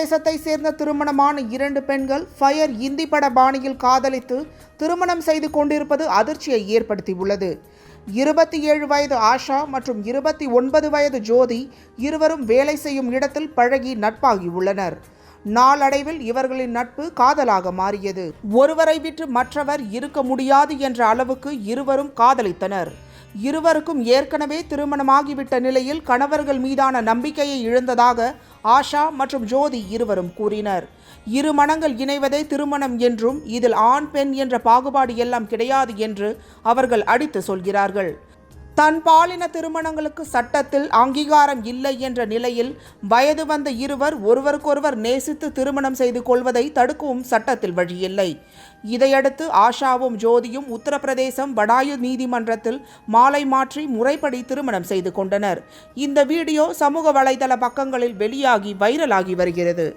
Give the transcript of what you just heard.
உத்தரப்பிரதேசத்தை சேர்ந்த திருமணமான 2 பெண்கள் ஃபயர் இந்தி பட பாணியில் காதலித்து திருமணம் செய்து கொண்டிருப்பது அதிர்ச்சியை ஏற்படுத்தியுள்ளது. 27 வயது ஆஷா மற்றும் 29 வயது ஜோதி இருவரும் வேலை செய்யும் இடத்தில் பழகி நட்பாகியுள்ளனர். நாளடைவில் இவர்களின் நட்பு காதலாக மாறியது. ஒருவரை விட்டு மற்றவர் இருக்க முடியாது என்ற அளவுக்கு இருவரும் காதலித்தனர். இருவருக்கும் ஏற்கனவே திருமணமாகிவிட்ட நிலையில் கணவர்கள் மீதான நம்பிக்கையை இழந்ததாக ஆஷா மற்றும் ஜோதி இருவரும் கூறினர். இரு மனங்கள் இணைவதே திருமணம் என்றும் இதில் ஆண் பெண் என்ற பாகுபாடு எல்லாம் கிடையாது என்று அவர்கள் அடித்து சொல்கிறார்கள். தன் பாலின திருமணங்களுக்கு சட்டத்தில் அங்கீகாரம் இல்லை என்ற நிலையில் வயது வந்த இருவர் ஒருவருக்கொருவர் நேசித்து திருமணம் செய்து கொள்வதை தடுக்கவும் சட்டத்தில் வழியில்லை. இதையடுத்து ஆஷாவும் ஜோதியும் உத்தரப்பிரதேசம் படாயு நீதிமன்றத்தில் மாலை மாற்றி முறைப்படி திருமணம் செய்து கொண்டனர். இந்த வீடியோ சமூக வலைதள பக்கங்களில் வெளியாகி வைரலாகி வருகிறது.